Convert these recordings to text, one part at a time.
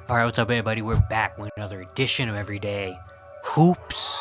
Alright, what's up everybody? We're back with another edition of Everyday Hoops.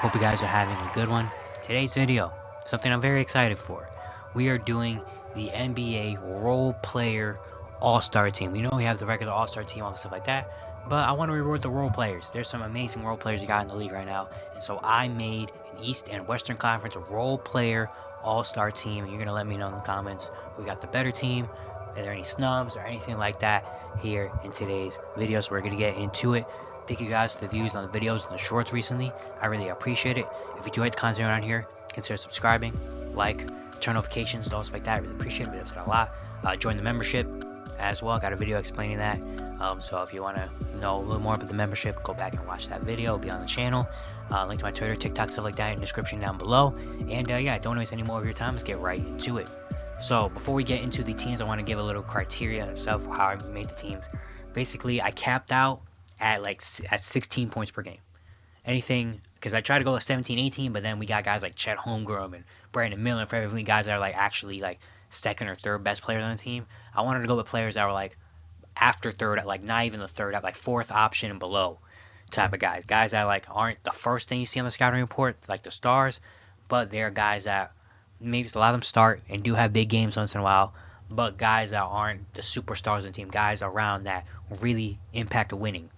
Hope you guys are having a good one. Today's video, something I'm very excited for. We are doing the NBA Role Player All-Star Team. We know we have the regular All-Star Team, all the stuff like that, but I want to reward the role players. There's some amazing role players you got in the league right now, and so I made an East and Western Conference Role Player All-Star Team, and you're going to let me know in the comments who got the better team. Are there any snubs or anything like that here in today's video? So we're going to get into it. Thank you guys for the views on the videos and the shorts recently. I really appreciate it. If you do like the content around here, consider subscribing, like, turn notifications, those like that. I really appreciate it. Videos a lot. Join the membership as well. Got a video explaining that. So if you want to know a little more about the membership, go back and watch that video. It'll be on the channel. Link to my Twitter, TikTok, stuff like that in the description down below. And yeah, don't waste any more of your time. Let's get right into it. So before we get into the teams, I want to give a little criteria itself how I made the teams. Basically, I capped out at at 16 points per game. Anything, because I tried to go to 17, 18, but then we got guys like Chet Holmgren and Brandon Miller and Fred VanVleet, guys that are actually second or third best players on the team. I wanted to go with players that were after third, not even the third, at fourth option and below type of guys. Guys that aren't the first thing you see on the scouting report, like the stars, but they're guys that maybe just allow them start and do have big games once in a while, but guys that aren't the superstars of the team, guys around that really impact winning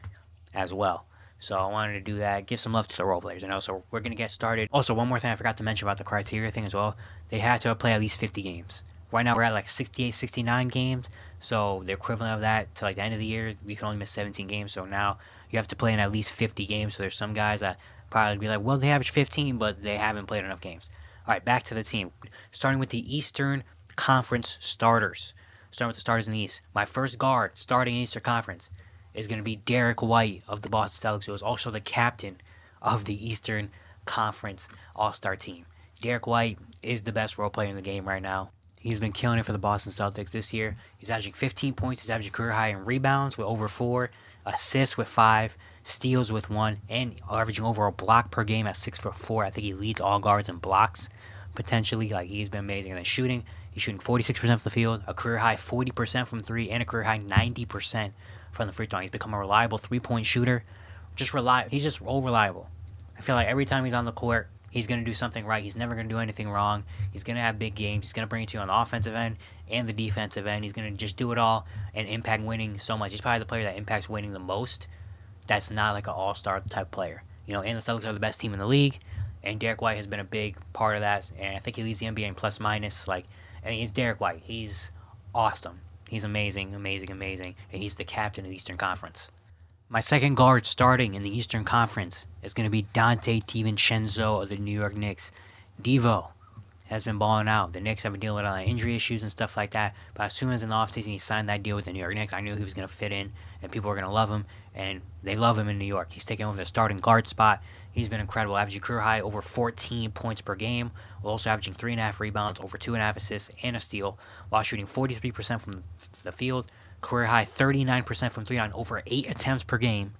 as well. So I wanted to do that, give some love to the role players. So we're going to get started. Also, one more thing I forgot to mention about the criteria thing as well. They had to play at least 50 games. Right now we're at 68, 69 games. So the equivalent of that to the end of the year, we can only miss 17 games. So now you have to play in at least 50 games. So there's some guys that probably be well, they average 15, but they haven't played enough games. All right, back to the team. Starting with the Eastern Conference starters. Starting with the starters in the East. My first guard starting in Eastern Conference is going to be Derek White of the Boston Celtics, who is also the captain of the Eastern Conference All-Star team. Derek White is the best role player in the game right now. He's been killing it for the Boston Celtics this year. He's averaging 15 points. He's averaging career high in rebounds with over 4, assists with 5, steals with 1, and averaging over a block per game at 6'4". I think he leads all guards in blocks. Potentially, he's been amazing. And then shooting, he's shooting 46% from the field, a career high 40% from 3, and a career high 90% from the free throw line. He's become a reliable 3-point shooter. He's just all reliable. I feel like every time he's on the court, he's going to do something right. He's never going to do anything wrong. He's going to have big games. He's going to bring it to you on the offensive end and the defensive end. He's going to just do it all and impact winning so much. He's probably the player that impacts winning the most. That's not an all-star type player. And the Celtics are the best team in the league. And Derek White has been a big part of that, and I think he leads the NBA in plus minus. He's Derek White. He's awesome. He's amazing, amazing, amazing, and he's the captain of the Eastern Conference. My second guard starting in the Eastern Conference is going to be Donte DiVincenzo of the New York Knicks. Devo has been balling out. The Knicks have been dealing with a lot of injury issues and stuff like that, but as soon as in the offseason he signed that deal with the New York Knicks, I knew he was going to fit in, and people were going to love him, and they love him in New York. He's taking over the starting guard spot. He's been incredible, averaging career high over 14 points per game, while also averaging 3.5 rebounds, over 2.5 assists, and a steal, while shooting 43% from the field, career high 39% from 3 on over 8 attempts per game,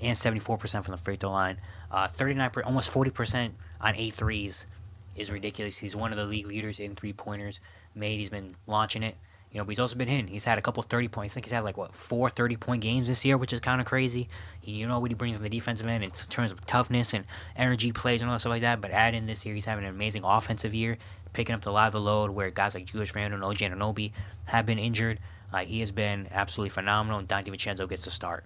and 74% from the free throw line. 39%, almost 40% on 8 threes is ridiculous. He's one of the league leaders in three-pointers made. He's been launching it. But he's also been hitting. He's had a couple 30 points. I think he's had 4 30-point games this year, which is kind of crazy. You know what he brings on the defensive end in terms of toughness and energy plays and all that stuff like that. But add in this year, he's having an amazing offensive year, picking up a lot of the load where guys like Julius Randle and OG Anunoby have been injured. He has been absolutely phenomenal, and Donte DiVincenzo gets to start.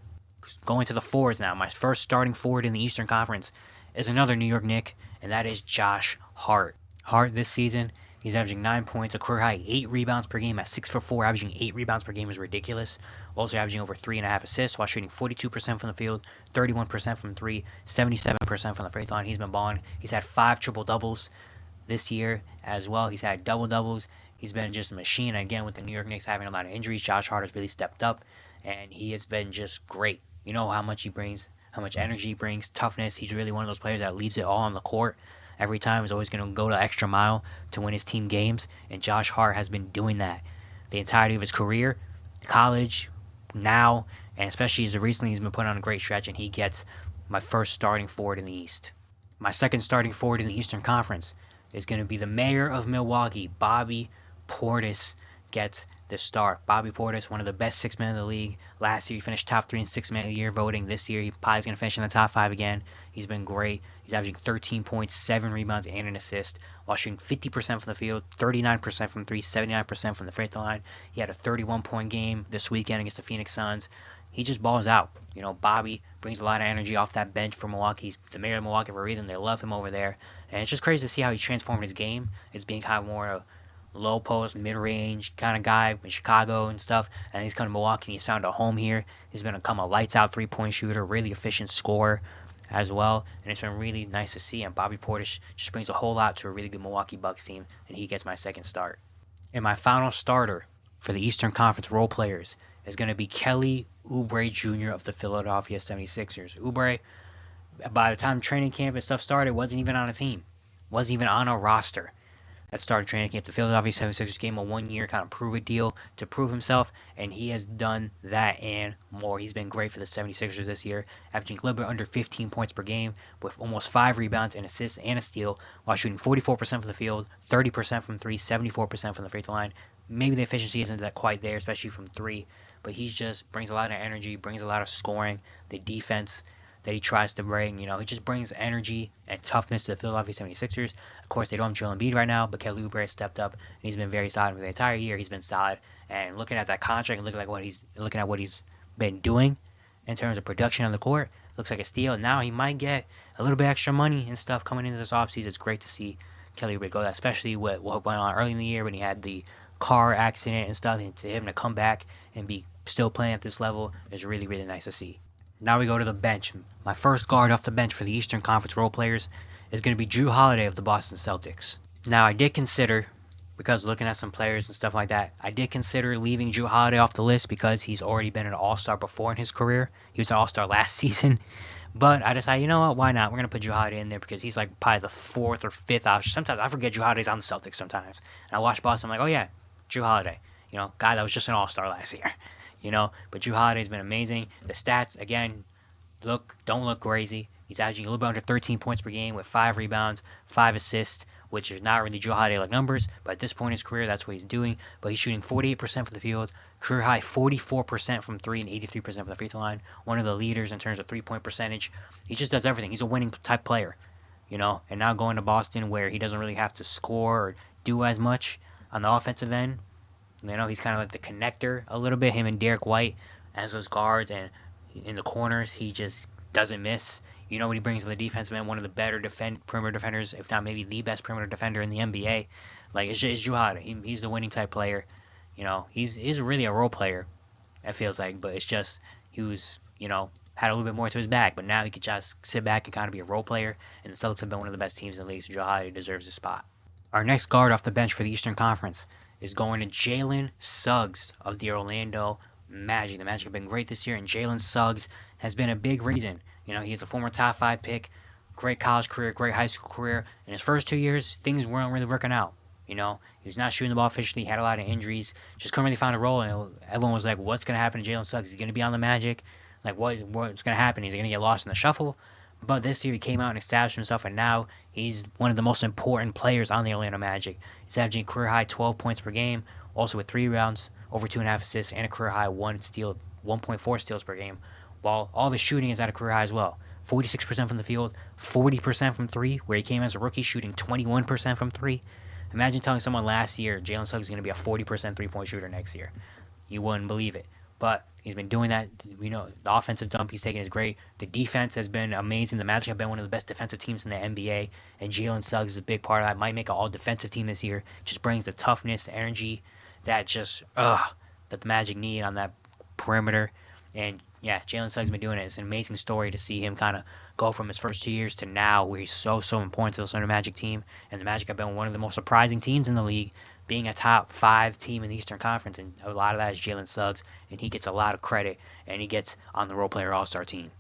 Going to the forwards now. My first starting forward in the Eastern Conference is another New York Knick, and that is Josh Hart. Hart this season, he's averaging 9 points, a career high 8 rebounds per game at 6'4". Averaging 8 rebounds per game is ridiculous. Also averaging over 3.5 assists while shooting 42% from the field, 31% from 3, 77% from the free throw line. He's been balling. He's had 5 triple-doubles this year as well. He's had double-doubles. He's been just a machine. And again, with the New York Knicks having a lot of injuries, Josh Hart has really stepped up, and he has been just great. You know how much he brings, how much energy he brings, toughness. He's really one of those players that leaves it all on the court. Every time he's always going to go the extra mile to win his team games, and Josh Hart has been doing that the entirety of his career, college, now, and especially as of recently he's been putting on a great stretch, and he gets my first starting forward in the East. My second starting forward in the Eastern Conference is going to be the mayor of Milwaukee, Bobby Portis, gets the start. Bobby Portis, one of the best six men in the league. Last year, he finished top 3 in six man of the year voting. This year, he probably is going to finish in the top 5 again. He's been great. He's averaging 13 points, 7 rebounds, and an assist, while shooting 50% from the field, 39% from 3, 79% from the free throw line. He had a 31-point game this weekend against the Phoenix Suns. He just balls out. You know, Bobby brings a lot of energy off that bench for Milwaukee. He's the mayor of Milwaukee for a reason. They love him over there. And it's just crazy to see how he transformed his game as being kind of more a low post, mid-range kind of guy in Chicago and stuff. And he's come to Milwaukee and he's found a home here. He's been become a lights-out three-point shooter, really efficient scorer as well. And it's been really nice to see him. Bobby Portis just brings a whole lot to a really good Milwaukee Bucks team, and he gets my second start. And my final starter for the Eastern Conference role players is going to be Kelly Oubre Jr. of the Philadelphia 76ers. Oubre, by the time training camp and stuff started, wasn't even on a team. Wasn't even on a roster that started training camp. The Philadelphia 76ers gave him a 1-year kind of prove-it deal to prove himself, and he has done that and more. He's been great for the 76ers this year, averaging a little bit under 15 points per game with almost 5 rebounds, an assist, and a steal, while shooting 44% from the field, 30% from 3, 74% from the free throw line. Maybe the efficiency isn't that quite there, especially from 3, but he just brings a lot of energy, brings a lot of scoring. The defense that he tries to bring, you know, he just brings energy and toughness to the Philadelphia 76ers. Of course, they don't have Joel Embiid right now, but Kelly Oubre has stepped up, and he's been very solid for the entire year. He's been solid, and looking at that contract and looking at what he's been doing in terms of production on the court, looks like a steal. And now he might get a little bit extra money and stuff coming into this offseason. It's great to see Kelly Oubre go that, especially with what went on early in the year when he had the car accident and stuff, and to him to come back and be still playing at this level is really, really nice to see. Now we go to the bench. My first guard off the bench for the Eastern Conference role players is going to be Jrue Holiday of the Boston Celtics. Now, I did consider, because looking at some players and stuff like that, I did consider leaving Jrue Holiday off the list because he's already been an All-Star before in his career. He was an All-Star last season. But I decided, you know what, why not? We're going to put Jrue Holiday in there because he's like probably the 4th or 5th option. Sometimes I forget Jrue Holiday's on the Celtics sometimes. And I watch Boston, I'm like, oh yeah, Jrue Holiday. You know, guy that was just an All-Star last year. You know, but Jrue Holiday's been amazing. The stats, again, don't look crazy. He's averaging a little bit under 13 points per game with 5 rebounds, 5 assists, which is not really Jrue Holiday-like numbers, but at this point in his career, that's what he's doing. But he's shooting 48% from the field, career high 44% from 3 and 83% from the free throw line. One of the leaders in terms of three-point percentage. He just does everything. He's a winning type player, you know. And now going to Boston where he doesn't really have to score or do as much on the offensive end. You know, he's kind of like the connector a little bit, him and Derek White as those guards, and in the corners, he just doesn't miss. You know what he brings to the defensive end, one of the better perimeter defenders, if not maybe the best perimeter defender in the NBA. Like, it's Jrue Holiday. He's the winning type player. You know, he's really a role player, it feels like, but it's just he was, you know, had a little bit more to his back, but now he could just sit back and kind of be a role player, and the Celtics have been one of the best teams in the league, so Jrue Holiday deserves a spot. Our next guard off the bench for the Eastern Conference is going to Jalen Suggs of the Orlando Magic. The Magic have been great this year, and Jalen Suggs has been a big reason. You know, he's a former top 5 pick, great college career, great high school career. In his first 2 years, things weren't really working out. You know, he was not shooting the ball efficiently, had a lot of injuries, just couldn't really find a role, and everyone was like, what's going to happen to Jalen Suggs? Is he going to be on the Magic? Like, what's going to happen? Is he going to get lost in the shuffle? But this year he came out and established himself, and now he's one of the most important players on the Orlando Magic. He's averaging career high 12 points per game, also with 3 rebounds, over 2.5 assists, and a career high 1.4 steals per game, while all of his shooting is at a career high as well. 46% from the field, 40% from 3, where he came as a rookie shooting 21% from 3. Imagine telling someone last year Jalen Suggs is going to be a 40% three-point shooter next year. You wouldn't believe it. But he's been doing that. You know, the offensive dump he's taken is great. The defense has been amazing. The Magic have been one of the best defensive teams in the NBA, and Jalen Suggs is a big part of that. Might make an all-defensive team this year. Just brings the toughness, the energy that that the Magic need on that perimeter. And yeah, Jalen Suggs has been doing it. It's an amazing story to see him kind of go from his first 2 years to now, where he's so important to the Orlando Magic team. And the Magic have been one of the most surprising teams in the league, being a top 5 team in the Eastern Conference, and a lot of that is Jalen Suggs, and he gets a lot of credit, and he gets on the role player all-star team.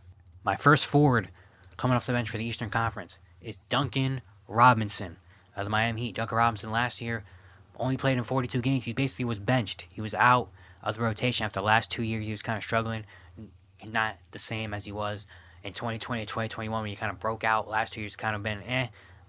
My first forward coming off the bench for the Eastern Conference is Duncan Robinson of the Miami Heat. Duncan Robinson last year only played in 42 games. He basically was benched. He was out of the rotation after the last 2 years. He was kind of struggling, not the same as he was in 2020 and 2021 when he kind of broke out. Last 2 years kind of been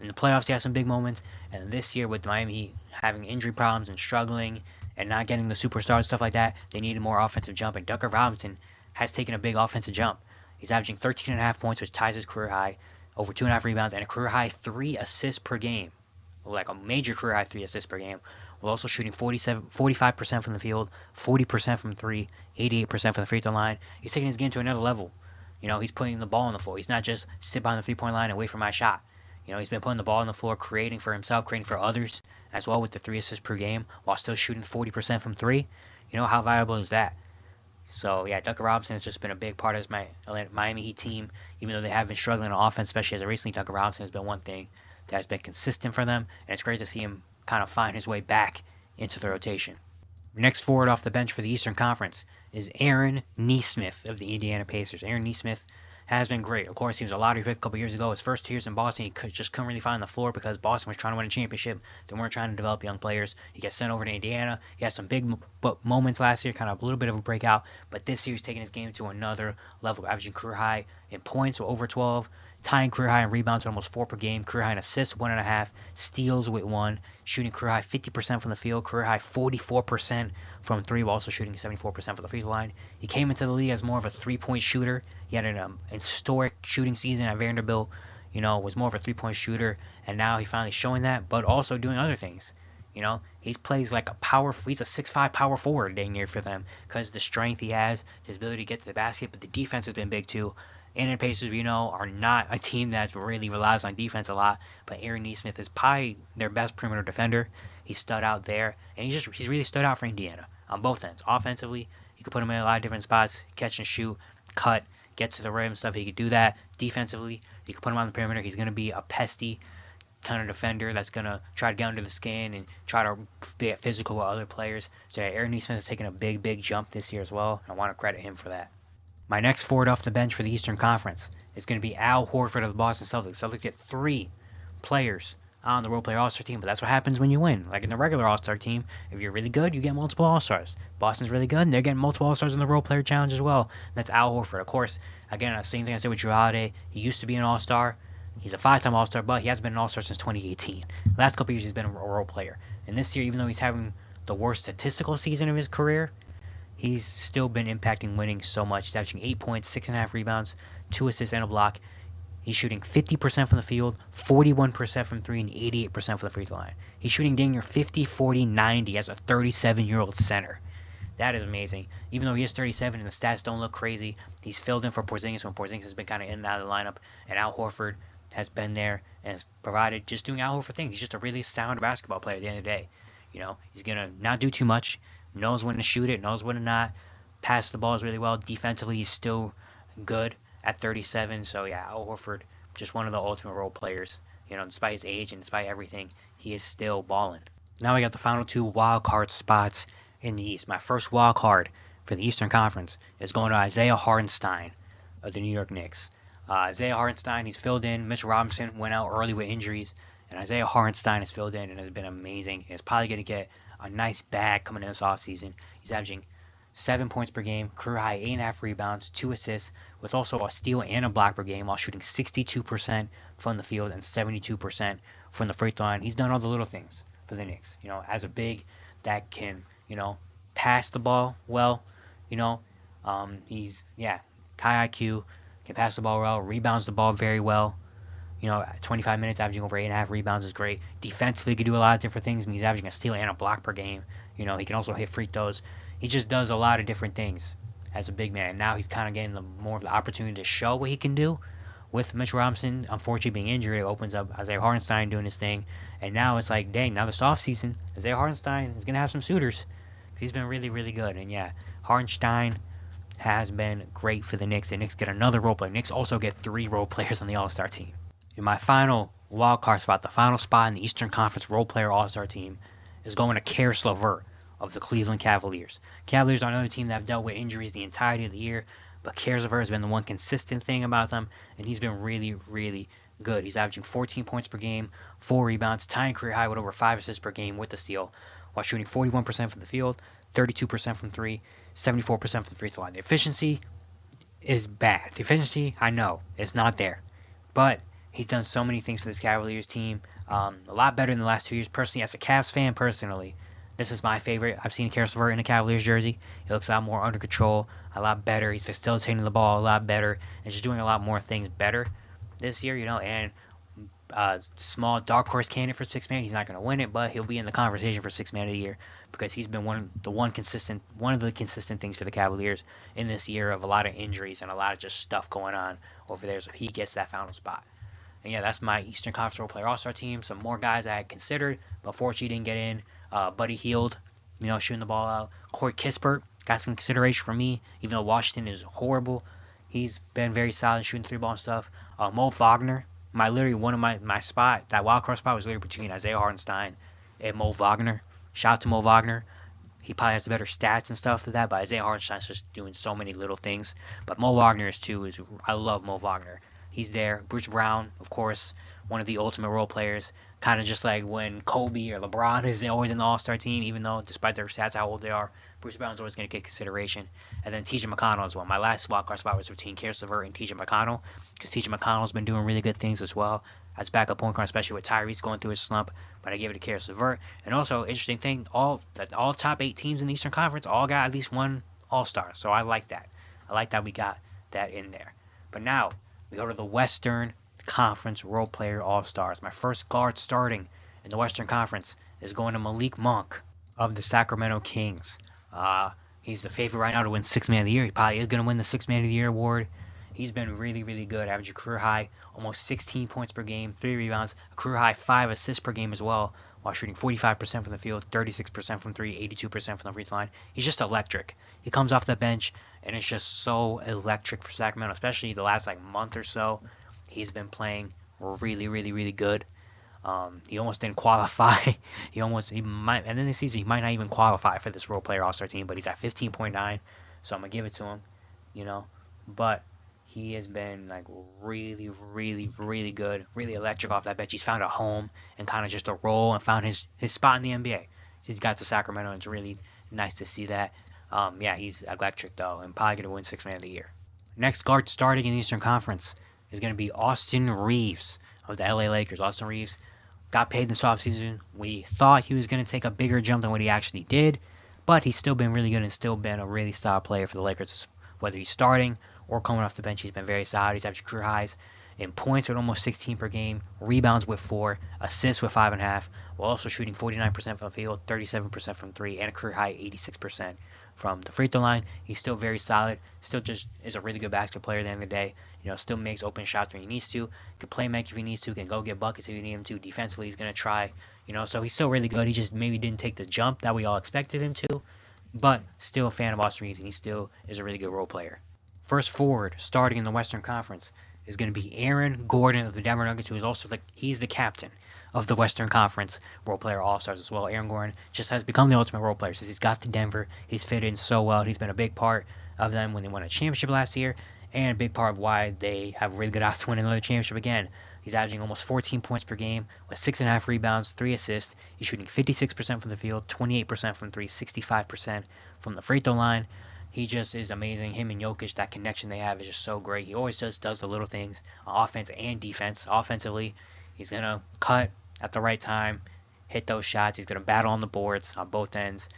In the playoffs, he had some big moments, and this year with the Miami Heat having injury problems and struggling and not getting the superstars and stuff like that, they needed more offensive jump. And Duncan Robinson has taken a big offensive jump. He's averaging 13.5 points, which ties his career high, over 2.5 rebounds, and a career high 3 assists per game. Like a major career high 3 assists per game. While also shooting 45% from the field, 40% from 3, 88% from the free throw line. He's taking his game to another level. He's putting the ball on the floor. He's not just sit behind the 3-point line and wait for my shot. He's been putting the ball on the floor, creating for himself, creating for others as well with the 3 assists per game while still shooting 40% from 3. How valuable is that? So, yeah, Duncan Robinson has just been a big part of my Miami Heat team, even though they have been struggling on offense, especially as of recently. Duncan Robinson has been one thing that has been consistent for them, and it's great to see him kind of find his way back into the rotation. Next forward off the bench for the Eastern Conference is Aaron Nesmith of the Indiana Pacers. Aaron Nesmith has been great. Of course, he was a lottery pick a couple years ago. His first 2 years in Boston, he just couldn't really find the floor because Boston was trying to win a championship. They weren't trying to develop young players. He gets sent over to Indiana. He had some big moments last year, kind of a little bit of a breakout. But this year, he's taking his game to another level, averaging career high in points, so over 12, tying career high in rebounds at almost 4 per game, career high in assists, 1.5, steals with 1, shooting career high 50% from the field, career high 44% from 3, while also shooting 74% from the free throw line. He came into the league as more of a 3-point shooter. He had an historic shooting season at Vanderbilt, was more of a 3-point shooter, and now he's finally showing that, but also doing other things. He plays like he's a 6'5" power forward dang near for them because the strength he has, his ability to get to the basket, but the defense has been big too. And the Pacers, are not a team that really relies on defense a lot, but Aaron Nesmith is probably their best perimeter defender. He stood out there, and he's really stood out for Indiana on both ends. Offensively, you could put him in a lot of different spots, catch and shoot, cut, get to the rim and stuff. He could do that. Defensively, you could put him on the perimeter. He's going to be a pesty kind of defender that's going to try to get under the skin and try to be physical with other players. So Aaron Nesmith has taken a big jump this year as well, and I want to credit him for that. My next forward off the bench for the Eastern Conference is going to be Al Horford of the Boston Celtics. Celtics get 3 players on the role player All-Star team, but that's what happens when you win. Like in the regular All-Star team, if you're really good, you get multiple All-Stars. Boston's really good, and they're getting multiple All-Stars in the role player challenge as well. And that's Al Horford. Of course, again, the same thing I said with Jrue Holiday. He used to be an All-Star. He's a 5-time All-Star, but he hasn't been an All-Star since 2018. The last couple years, he's been a role player. And this year, even though he's having the worst statistical season of his career, he's still been impacting winning so much. He's averaging 8 points, 6.5 rebounds, 2 assists, and a block. He's shooting 50% from the field, 41% from 3, and 88% from the free throw line. He's shooting dang near 50, 40, 90 as a 37-year-old center. That is amazing. Even though he is 37 and the stats don't look crazy, he's filled in for Porzingis when Porzingis has been kind of in and out of the lineup, and Al Horford has been there and has provided just doing Al Horford things. He's just a really sound basketball player at the end of the day. He's going to not do too much, knows when to shoot it, knows when to not, pass the balls really well. Defensively, he's still good at 37. So, yeah, Al Horford, just one of the ultimate role players. Despite his age and despite everything, he is still balling. Now we got the final 2 wild card spots in the East. My first wild card for the Eastern Conference is going to Isaiah Hartenstein of the New York Knicks. Isaiah Hartenstein, he's filled in. Mitchell Robinson went out early with injuries, and Isaiah Hartenstein has filled in and has been amazing. He's probably going to get a nice bag coming in this offseason. He's averaging 7 points per game, career high 8.5 rebounds, 2 assists, with also a steal and a block per game while shooting 62% from the field and 72% from the free throw line. He's done all the little things for the Knicks. As a big that can, pass the ball well, he's, high IQ, can pass the ball well, rebounds the ball very well. 25 minutes, averaging over 8.5 rebounds is great. Defensively, he can do a lot of different things. He's averaging a steal and a block per game. He can also hit free throws. He just does a lot of different things as a big man. Now he's kind of getting more of the opportunity to show what he can do. With Mitchell Robinson, unfortunately, being injured, it opens up Isaiah Hartenstein doing his thing. And now it's like, dang, now this offseason, Isaiah Hartenstein is going to have some suitors. Because he's been really, really good. And, yeah, Hartenstein has been great for the Knicks. The Knicks get another role player. Knicks also get 3 role players on the All-Star team. In my final wild card spot, the final spot in the Eastern Conference role player All-Star team is going to Caris LeVert of the Cleveland Cavaliers. Cavaliers are another team that have dealt with injuries the entirety of the year, but Caris LeVert has been the one consistent thing about them, and he's been really, really good. He's averaging 14 points per game, 4 rebounds, tying career high with over 5 assists per game with the steal, while shooting 41% from the field, 32% from 3, 74% from the free throw line. The efficiency is bad. The efficiency, I know, is not there, but he's done so many things for this Cavaliers team, a lot better than the last 2 years. Personally, as a Cavs fan, This is my favorite. I've seen Karis LeVert in a Cavaliers jersey. He looks a lot more under control, a lot better. He's facilitating the ball a lot better, and just doing a lot more things better this year, and small dark horse candidate for six man. He's not going to win it, but he'll be in the conversation for six man of the year because he's been one of the consistent things for the Cavaliers in this year of a lot of injuries and a lot of just stuff going on over there. So he gets that final spot. And yeah, that's my Eastern Conference Role Player All Star team. Some more guys I had considered, but fortunately didn't get in. Buddy Hield, shooting the ball out. Corey Kispert got some consideration for me, even though Washington is horrible. He's been very solid shooting three ball and stuff. Mo Wagner, one of my spot, that wild card spot was literally between Isaiah Hartenstein and Mo Wagner. Shout out to Mo Wagner. He probably has the better stats and stuff than that, but Isaiah Hartenstein's just doing so many little things. But Mo Wagner I love Mo Wagner. He's there. Bruce Brown, of course, one of the ultimate role players. Kind of just like when Kobe or LeBron is always in the All-Star team, even though despite their stats, how old they are, Bruce Brown's always going to get consideration. And then TJ McConnell as well. My last wildcard spot was between Karis LeVert and TJ McConnell because TJ McConnell's been doing really good things as well as backup point guard, especially with Tyrese going through his slump. But I gave it to Karis LeVert. And also, interesting thing, all top 8 teams in the Eastern Conference all got at least one All-Star. So I like that. I like that we got that in there. But now we go to the Western Conference Role Player All-Stars. My first guard starting in the Western Conference is going to Malik Monk of the Sacramento Kings. He's the favorite right now to win Sixth Man of the Year. He probably is going to win the Sixth Man of the Year award. He's been really, really good, averaging a career high, almost 16 points per game, 3 rebounds, a career high 5 assists per game as well, while shooting 45% from the field, 36% from 3, 82% from the free throw line. He's just electric. He comes off the bench, and it's just so electric for Sacramento, especially the last month or so. He's been playing really, really, really good. He almost didn't qualify. He might, and then this season he might not even qualify for this role player All-Star team, but he's at 15.9, so I'm gonna give it to him, But he has been really, really, really good, really electric off that bench. He's found a home and kind of just a role and found his spot in the NBA. He's got to Sacramento, and it's really nice to see that. He's electric though, and probably gonna win Sixth Man of the Year. Next guard starting in the Eastern Conference is gonna be Austin Reeves of the LA Lakers. Austin Reeves got paid this offseason. We thought he was going to take a bigger jump than what he actually did, but he's still been really good and still been a really solid player for the Lakers. Whether he's starting or coming off the bench, he's been very solid. He's averaged career highs in points with almost 16 per game, rebounds with 4, assists with 5.5, while also shooting 49% from the field, 37% from 3, and a career high 86% from the free throw line. He's still very solid, still just is a really good basketball player at the end of the day. Still makes open shots when he needs to, can play make if he needs to, can go get buckets if you need him to. Defensively, he's going to try, so he's still really good. He just maybe didn't take the jump that we all expected him to, but still a fan of Austin Reeves, and he still is a really good role player. First forward, starting in the Western Conference, is going to be Aaron Gordon of the Denver Nuggets, who is also he's the captain of the Western Conference Role Player All-Stars as well. Aaron Gordon just has become the ultimate role player since he's got to Denver. He's fit in so well. He's been a big part of them when they won a championship last year, and a big part of why they have a really good odds to win another championship again. He's averaging almost 14 points per game with 6.5 rebounds, 3 assists. He's shooting 56% from the field, 28% from 3, 65% from the free throw line. He just is amazing. Him and Jokic, that connection they have is just so great. He always does the little things, offense and defense. Offensively, he's going to cut at the right time, hit those shots. He's going to battle on the boards on both ends.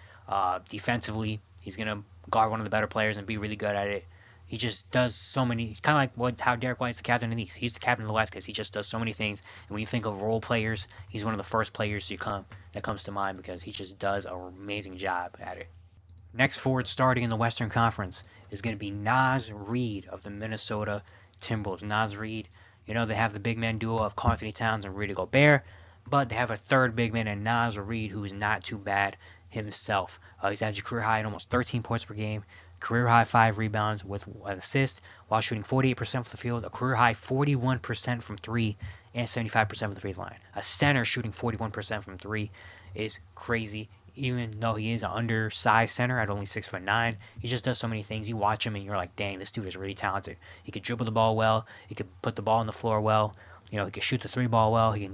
Defensively, he's going to guard one of the better players and be really good at it. He just does so many, kind of like how Derek White's the captain of the East. He's the captain of the West because he just does so many things. And when you think of role players, he's one of the first players that comes to mind because he just does an amazing job at it. Next forward starting in the Western Conference is going to be Naz Reid of the Minnesota Timberwolves. Naz Reid, they have the big man duo of Karl-Anthony Towns and Rudy Gobert, but they have a third big man in Naz Reid who is not too bad himself. He's averaging a career high in almost 13 points per game, career high 5 rebounds with an assist, while shooting 48% from the field, a career high 41% from 3, and 75% from the free throw line. A center shooting 41% from 3 is crazy. Even though he is an undersized center at only 6'9", he just does so many things. You watch him and you're like, dang, this dude is really talented. He could dribble the ball well. He could put the ball on the floor well. He can shoot the 3-ball well. He can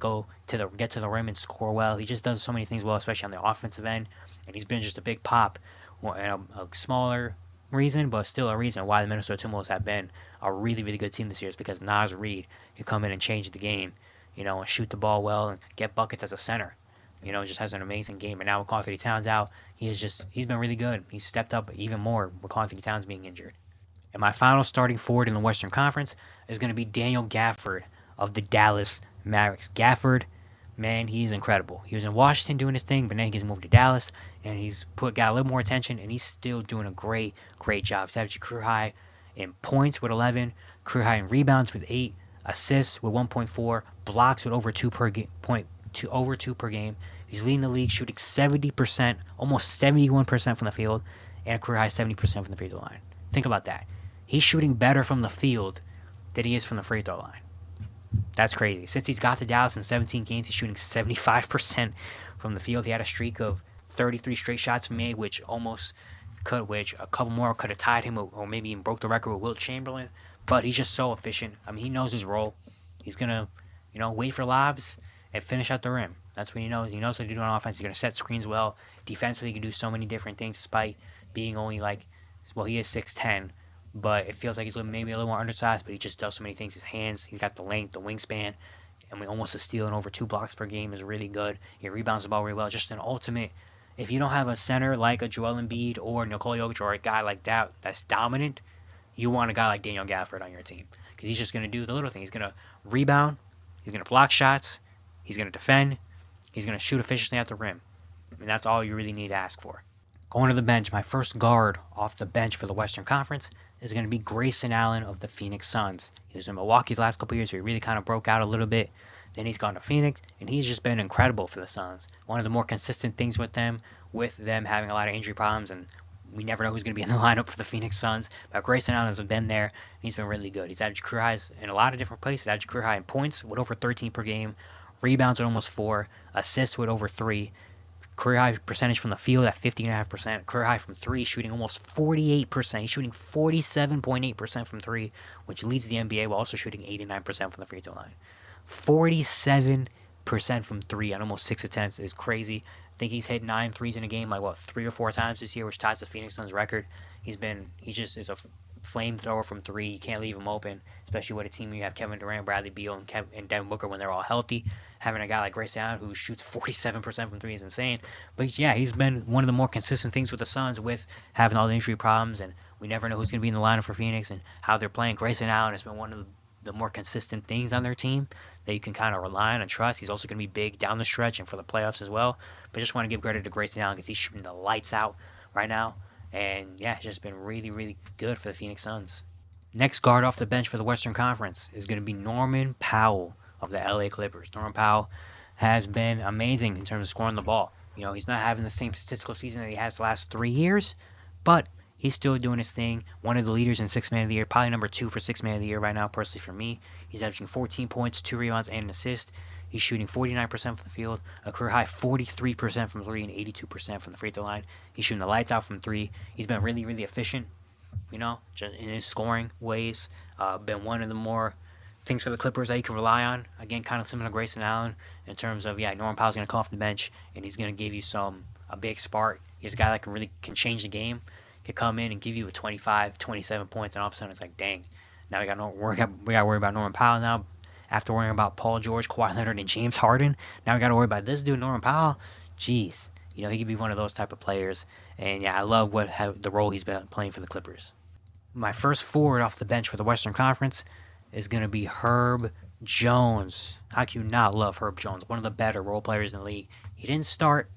get to the rim and score well. He just does so many things well, especially on the offensive end. And he's been just a big pop, and a smaller reason, but still a reason why the Minnesota Timberwolves have been a really, really good team this year is because Naz Reid can come in and change the game, and shoot the ball well and get buckets as a center. Just has an amazing game. And now with Karl-Anthony Towns out, he's been really good. He's stepped up even more with Karl-Anthony Towns being injured. And my final starting forward in the Western Conference is going to be Daniel Gafford of the Dallas Mavericks. Gafford, man, he's incredible. He was in Washington doing his thing, but then he gets moved to Dallas, and got a little more attention, and he's still doing a great job. He's averaging career high in points with 11, career high in rebounds with 8, assists with 1.4, blocks with over 2 per game. He's leading the league, shooting 70%, almost 71% from the field, and a career high 70% from the free throw line. Think about that. He's shooting better from the field than he is from the free throw line. That's crazy. Since he's got to Dallas in 17 games, he's shooting 75% from the field. He had a streak of 33 straight shots made, which a couple more could have tied him or maybe even broke the record with Wilt Chamberlain. But he's just so efficient. I mean, he knows his role. He's going to, wait for lobs and finish at the rim. That's what he knows. He knows what to do on offense. He's going to set screens well. Defensively, he can do so many different things despite being only he is 6'10", but it feels like he's maybe a little more undersized, but he just does so many things. His hands, he's got the length, the wingspan. I mean, almost a steal and over 2 blocks per game is really good. He rebounds the ball really well. Just an ultimate. If you don't have a center like a Joel Embiid or Nikola Jokic or a guy like that that's dominant, you want a guy like Daniel Gafford on your team because he's just going to do the little thing. He's going to rebound. He's going to block shots. He's going to defend. He's going to shoot efficiently at the rim. And that's all you really need to ask for. Going to the bench, my first guard off the bench for the Western Conference is going to be Grayson Allen of the Phoenix Suns. He was in Milwaukee the last couple years, so he really kind of broke out a little bit. Then he's gone to Phoenix, and he's just been incredible for the Suns. One of the more consistent things with them having a lot of injury problems, and we never know who's going to be in the lineup for the Phoenix Suns. But Grayson Allen has been there, and he's been really good. He's averaged career highs in a lot of different places. He's averaged career high in points with over 13 per game, rebounds at almost 4, assists with over 3, career high percentage from the field at 50.5%. Career high from 3, shooting almost 48%. He's shooting 47.8% from 3, which leads the NBA while also shooting 89% from the free throw line. 47% from 3 on almost 6 attempts is crazy. I think he's hit 9 threes in a game, 3 or 4 times this year, which ties the Phoenix Suns record. He just is a flamethrower from 3. You can't leave him open, especially with a team where you have Kevin Durant, Bradley Beal, and Devin Booker when they're all healthy. Having a guy like Grayson Allen who shoots 47% from 3 is insane. But yeah, he's been one of the more consistent things with the Suns with having all the injury problems, and we never know who's going to be in the lineup for Phoenix and how they're playing. Grayson Allen has been one of the more consistent things on their team that you can kind of rely on and trust. He's also going to be big down the stretch and for the playoffs as well. But just want to give credit to Grayson Allen because he's shooting the lights out right now. And yeah, it's just been really, really good for the Phoenix Suns. Next guard off the bench for the Western Conference is going to be Norman Powell of the LA Clippers. Norman Powell has been amazing in terms of scoring the ball. He's not having the same statistical season that he has the last 3 years, but he's still doing his thing. One of the leaders in Sixth Man of the Year, probably number 2 for Sixth Man of the Year right now, personally for me. He's averaging 14 points, 2 rebounds, and an assist. He's shooting 49% from the field, a career high 43% from 3 and 82% from the free throw line. He's shooting the lights out from 3. He's been really, really efficient, just in his scoring ways. Been one of the more things for the Clippers that you can rely on. Again, kind of similar to Grayson Allen in terms of, Norman Powell's going to come off the bench, and he's going to give you a big spark. He's a guy that can change the game. Could come in and give you a 25, 27 points, and all of a sudden it's like, dang, now we got to worry about Norman Powell now. After worrying about Paul George, Kawhi Leonard, and James Harden, now we got to worry about this dude, Norman Powell. Jeez, he could be one of those type of players. And yeah, I love the role he's been playing for the Clippers. My first forward off the bench for the Western Conference is going to be Herb Jones. How can you not love Herb Jones? One of the better role players in the league. He didn't start,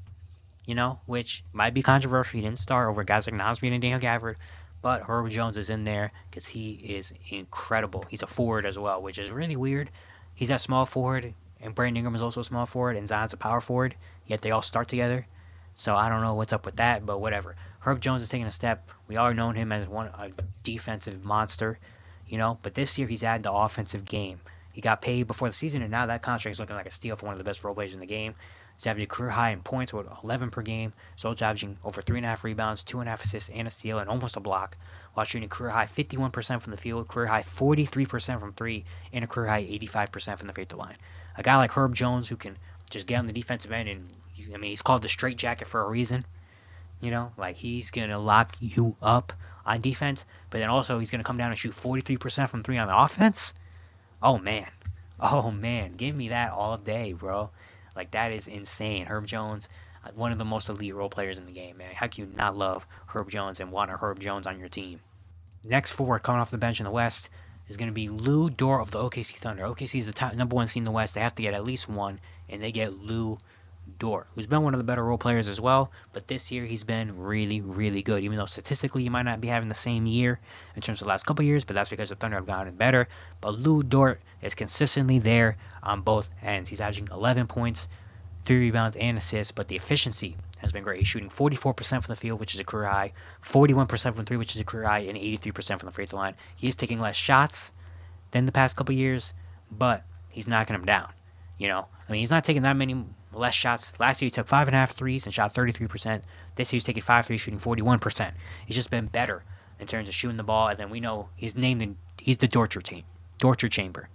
which might be controversial. He didn't start over guys like Naz Reid and Daniel Gafford. But Herb Jones is in there because he is incredible. He's a forward as well, which is really weird. He's that small forward, and Brandon Ingram is also a small forward, and Zion's a power forward, yet they all start together. So I don't know what's up with that, but whatever. Herb Jones is taking a step. We all known him as a defensive monster, but this year he's added the offensive game. He got paid before the season, and now that contract is looking like a steal for one of the best role players in the game. He's averaging a career high in points with 11 per game. So he's averaging over 3.5 rebounds, 2.5 assists, and a steal, and almost a block. While shooting career high 51% from the field, career high 43% from 3, and a career high 85% from the free throw line. A guy like Herb Jones who can just get on the defensive end, and he's called the straight jacket for a reason. He's going to lock you up on defense, but then also he's going to come down and shoot 43% from 3 on the offense. Oh, man. Give me that all day, bro. Like, that is insane. Herb Jones, one of the most elite role players in the game, man. How can you not love Herb Jones and want a Herb Jones on your team? Next forward coming off the bench in the West is going to be Lou Dort of the OKC Thunder. OKC is the top, number one seed in the West. They have to get at least one, and they get Lou Dort, who's been one of the better role players as well. But this year he's been really, really good. Even though statistically he might not be having the same year in terms of the last couple of years, but that's because the Thunder have gotten better. But Lou Dort is consistently there on both ends. He's averaging 11 points, 3 rebounds, and assists, but the efficiency has been great. He's shooting 44% from the field, which is a career high, 41% from three, which is a career high, and 83% from the free throw line. He is taking less shots than the past couple years, but he's knocking them down. You know, I mean, he's not taking that many less shots. Last year he took 5.5 threes and shot 33%. This year he's taking 5 threes, shooting 41%. He's just been better in terms of shooting the ball, and then we know he's the Dorcher team, Dorcher Chamber,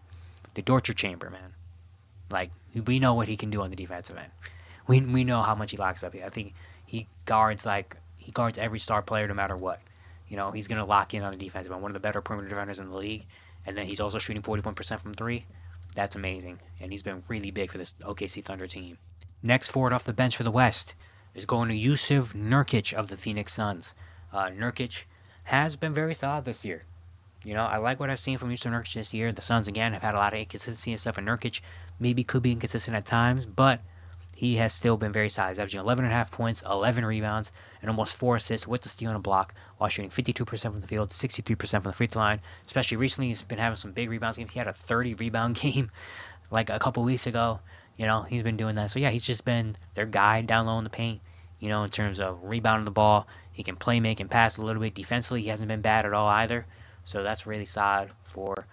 the Dorcher Chamber, man. Like, we know what he can do on the defensive end. We know how much he locks up. I think he guards every star player no matter what. You know, he's gonna lock in on the defensive end. One of the better perimeter defenders in the league, and then he's also shooting 41% from three. That's amazing, and he's been really big for this OKC Thunder team. Next forward off the bench for the West is going to Jusuf Nurkic of the Phoenix Suns. Nurkic has been very solid this year. You know, I like what I've seen from Jusuf Nurkic this year. The Suns, again, have had a lot of inconsistency and stuff, and Nurkic maybe could be inconsistent at times, but he has still been very solid. He's averaging 11.5 points, 11 rebounds, and almost 4 assists with the steal and a block while shooting 52% from the field, 63% from the free throw line. Especially recently, he's been having some big rebounds games. He had a 30-rebound game like a couple weeks ago. You know, he's been doing that. So, yeah, he's just been their guy down low in the paint, you know, in terms of rebounding the ball. He can play, make, and pass a little bit. Defensively, he hasn't been bad at all either. So that's really solid for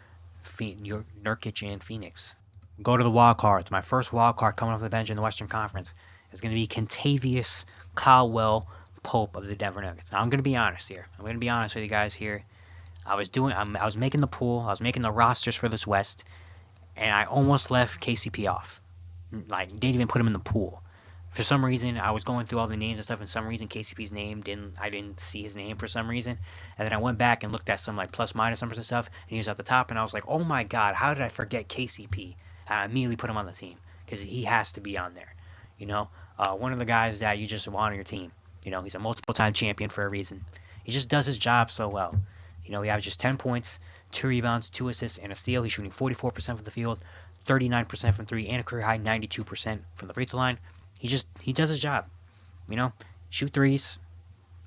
Nurkic and Phoenix. Go to the wild cards. My first wild card coming off the bench in the Western Conference is going to be Kentavious Caldwell Pope of the Denver Nuggets. Now, I'm going to be honest here. I'm going to be honest with you guys here. I was making the pool. I was making the rosters for this West, and I almost left KCP off. Like, didn't even put him in the pool. For some reason, I was going through all the names and stuff, and some reason KCP's name I didn't see his name for some reason. And then I went back and looked at some like plus minus numbers and stuff, and he was at the top, and I was like, oh my god, how did I forget KCP? I immediately put him on the team because he has to be on there. You know, one of the guys that you just want on your team. You know, he's a multiple-time champion for a reason. He just does his job so well. You know, he averages 10 points, 2 rebounds, 2 assists, and a steal. He's shooting 44% from the field, 39% from three, and a career high 92% from the free throw line. He does his job. You know, shoot threes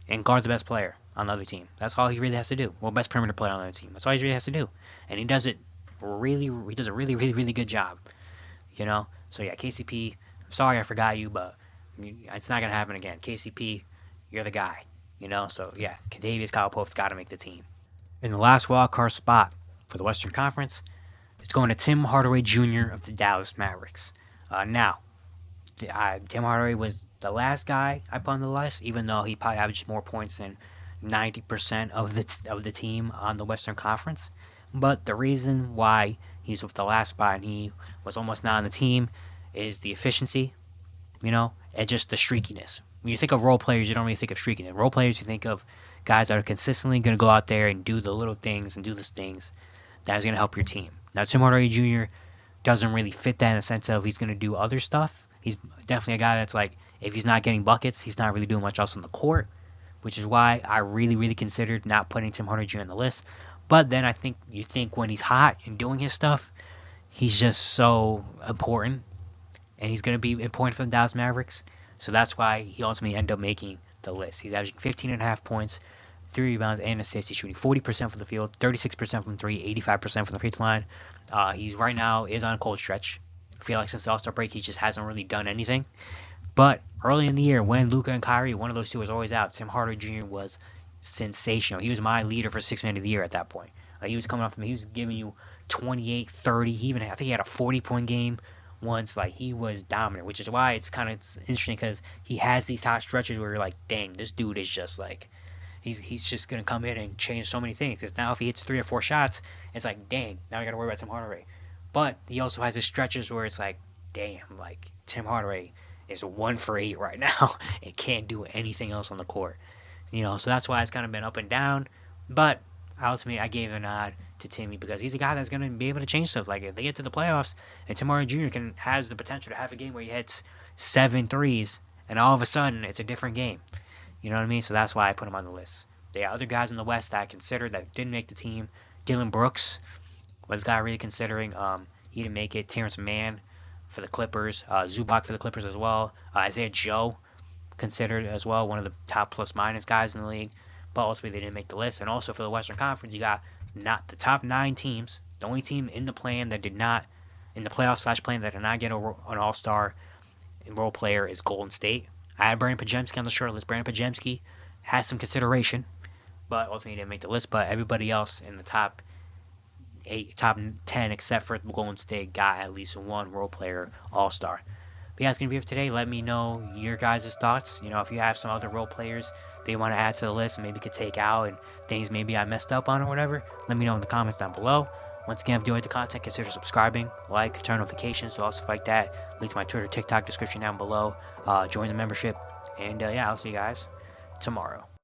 and guard the best player on the other team. That's all he really has to do. Well, best perimeter player on the other team. That's all he really has to do. And he does a really, really good job. You know? So yeah, KCP, I'm sorry I forgot you, but it's not gonna happen again. KCP, you're the guy. You know? So yeah, Kentavious Caldwell-Pope's gotta make the team. In the last wild card spot for the Western Conference, it's going to Tim Hardaway Jr. of the Dallas Mavericks. Now, Tim Hardaway was the last guy I put on the list, even though he probably averaged more points than 90% of the team on the Western Conference. But the reason why he's with the last spot and he was almost not on the team is the efficiency, you know, and just the streakiness. When you think of role players, you don't really think of streakiness. Role players, you think of guys that are consistently going to go out there and do the little things and do the things that is going to help your team. Now, Tim Hardaway Jr. doesn't really fit that in the sense of he's going to do other stuff. He's definitely a guy that's like, if he's not getting buckets, he's not really doing much else on the court, which is why I really considered not putting Tim Hardaway Jr. on the list. But then I think you think when he's hot and doing his stuff, he's just so important, and he's going to be important for the Dallas Mavericks. So that's why he ultimately ended up making the list. He's averaging 15.5 points, 3 rebounds, and assists. He's shooting 40% from the field, 36% from three, 85% from the free throw line. He's right now is on a cold stretch. I feel like since the All-Star break, he just hasn't really done anything. But early in the year, when Luka and Kyrie, one of those two was always out, Tim Hardaway Jr. was sensational. He was my leader for Sixth Man of the Year at that point. He was coming off from, he was giving you 28, 30. I think he had a 40-point game once. Like, he was dominant, which is why it's kind of interesting because he has these hot stretches where you're like, dang, this dude is just like, he's just going to come in and change so many things. Because now if he hits 3 or 4 shots, it's like, dang, now I got to worry about Tim Hardaway. But he also has his stretches where it's like, damn, like, Tim Hardaway is 1 for 8 right now and can't do anything else on the court. You know, so that's why it's kind of been up and down. But ultimately, I gave a nod to Timmy because he's a guy that's going to be able to change stuff. Like if they get to the playoffs and Tim Hardaway Jr. has the potential to have a game where he hits 7 threes and all of a sudden it's a different game. You know what I mean? So that's why I put him on the list. There are other guys in the West that I considered that didn't make the team. Dylan Brooks was a guy really considering. He didn't make it. Terrence Mann for the Clippers. Zubac for the Clippers as well. Isaiah Joe considered as well, one of the top plus-minus guys in the league. But ultimately, they didn't make the list. And also for the Western Conference, you got not the top 9 teams. The only team in the plan that did not, in the playoff/plan that did not get an all-star role player is Golden State. I had Brandon Podziemski on the short list. Brandon Podziemski had some consideration, but ultimately didn't make the list. But everybody else in the top 10, except for Golden State, got at least one role player all-star. But yeah, it's going to be it for today. Let me know your guys' thoughts. You know, if you have some other role players that you want to add to the list and maybe could take out and things maybe I messed up on or whatever, let me know in the comments down below. Once again, if you enjoyed the content, consider subscribing, like, turn notifications, do all stuff like that. Link to my Twitter, TikTok description down below. Join the membership. And yeah, I'll see you guys tomorrow.